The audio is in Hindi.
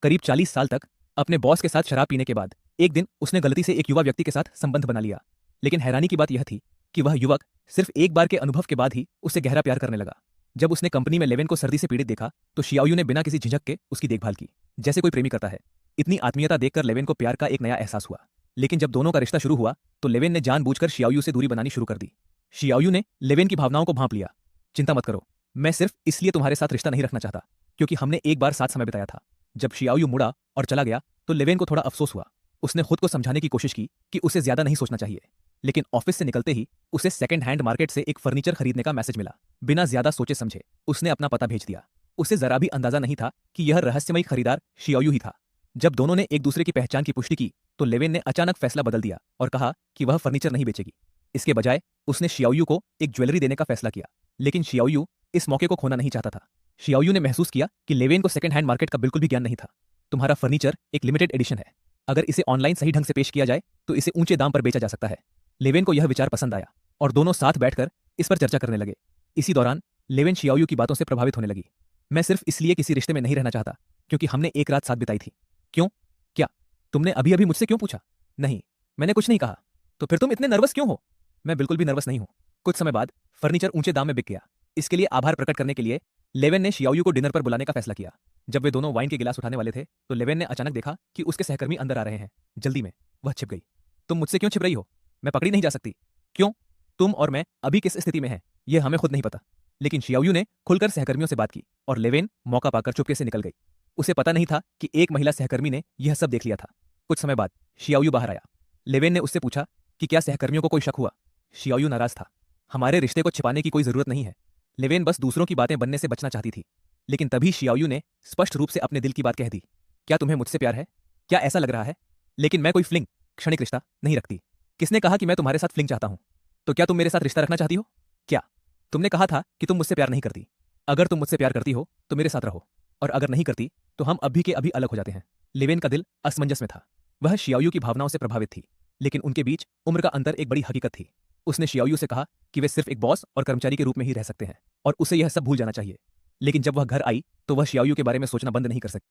करीब 40 साल तक अपने बॉस के साथ शराब पीने के बाद एक दिन उसने गलती से एक युवा व्यक्ति के साथ संबंध बना लिया। लेकिन हैरानी की बात यह थी कि वह युवक सिर्फ एक बार के अनुभव के बाद ही उससे गहरा प्यार करने लगा। जब उसने कंपनी में लेवेन को सर्दी से पीड़ित देखा तो शियाओयू ने बिना किसी झिझक के उसकी देखभाल की, जैसे कोई प्रेमी करता है। इतनी आत्मीयता देखकर लेवेन को प्यार का एक नया एहसास हुआ। लेकिन जब दोनों का रिश्ता शुरू हुआ तो लेवेन ने जानबूझकर शियाओयू से दूरी बनानी शुरू कर दी। शियाओयू ने लेवेन की भावनाओं को भांप लिया। चिंता मत करो, मैं सिर्फ इसलिए तुम्हारे साथ रिश्ता नहीं रखना चाहता क्योंकि हमने एक बार साथ समय बिताया था। जब शियाओयू मुड़ा और चला गया तो लेवेन को थोड़ा अफसोस हुआ। उसने खुद को समझाने की कोशिश की कि उसे ज्यादा नहीं सोचना चाहिए। लेकिन ऑफिस से निकलते ही उसे सेकंड हैंड मार्केट से एक फर्नीचर खरीदने का मैसेज मिला। बिना ज्यादा सोचे समझे उसने अपना पता भेज दिया। उसे जरा भी अंदाजा नहीं था कि यह रहस्यमयी खरीदार शियाओयू ही था। जब दोनों ने एक दूसरे की पहचान की पुष्टि की तो लेवेन ने अचानक फैसला बदल दिया और कहा कि वह फर्नीचर नहीं बेचेगी। इसके बजाय उसने शियाओयू को एक ज्वेलरी देने का फैसला किया। लेकिन शियाओयू इस मौके को खोना नहीं चाहता था। शियाओयू ने महसूस किया कि लेवेन को सेकंड हैंड मार्केट का बिल्कुल भी ज्ञान नहीं था। तुम्हारा फर्नीचर एक लिमिटेड एडिशन है, अगर इसे ऑनलाइन सही ढंग से पेश किया जाए तो इसे ऊंचे दाम पर बेचा जा सकता है। लेवेन को यह विचार पसंद आया और दोनों साथ बैठकर इस पर चर्चा करने लगे। इसी दौरान लेवेन शियाओयू की बातों से प्रभावित होने लगी। मैं सिर्फ इसलिए किसी रिश्ते में नहीं रहना चाहता क्योंकि हमने एक रात साथ बिताई थी। क्यों? क्या तुमने अभी अभी मुझसे क्यों पूछा? नहीं, मैंने कुछ नहीं कहा। तो फिर तुम इतने नर्वस क्यों हो? मैं बिल्कुल भी नर्वस नहीं हूं। कुछ समय बाद फर्नीचर ऊंचे दाम में बिक गया। इसके लिए आभार प्रकट करने के लिए लेवेन ने शियाओयू को डिनर पर बुलाने का फैसला किया। जब वे दोनों वाइन के गिलास उठाने वाले थे तो लेवेन ने अचानक देखा कि उसके सहकर्मी अंदर आ रहे हैं। जल्दी में वह छिप गई। तुम मुझसे क्यों छिप रही हो? मैं पकड़ी नहीं जा सकती। क्यों? तुम और मैं अभी किस स्थिति में हैं यह हमें खुद नहीं पता। लेकिन शियाओयू ने खुलकर सहकर्मियों से बात की और लेवेन मौका पाकर चुपके से निकल गई। उसे पता नहीं था कि एक महिला सहकर्मी ने यह सब देख लिया था। कुछ समय बाद शियाओयू बाहर आया। लेवेन ने उससे पूछा कि क्या सहकर्मियों को कोई शक हुआ। शियाओयू नाराज था। हमारे रिश्ते को छिपाने की कोई जरूरत नहीं है। लेवेन बस दूसरों की बातें बनने से बचना चाहती थी। लेकिन तभी शियाओयू ने स्पष्ट रूप से अपने दिल की बात कह दी। क्या तुम्हें मुझसे प्यार है? क्या ऐसा लग रहा है? लेकिन मैं कोई फ्लिंग क्षणिक रिश्ता नहीं रखती। किसने कहा कि मैं तुम्हारे साथ फ्लिंग चाहता हूं? तो क्या तुम मेरे साथ रिश्ता रखना चाहती हो? क्या? तुमने कहा था कि तुम मुझसे प्यार नहीं करती। अगर तुम मुझसे प्यार करती हो तो मेरे साथ रहो, और अगर नहीं करती तो हम अभी के अभी अलग हो जाते हैं। लेवेन का दिल असमंजस में था। वह शियाओयू की भावनाओं से प्रभावित थी, लेकिन उनके बीच उम्र का अंतर एक बड़ी हकीकत थी। उसने शियाओयू से कहा कि वे सिर्फ एक बॉस और कर्मचारी के रूप में ही रह सकते हैं और उसे यह सब भूल जाना चाहिए। लेकिन जब वह घर आई तो वह शियाओयू के बारे में सोचना बंद नहीं कर सकी।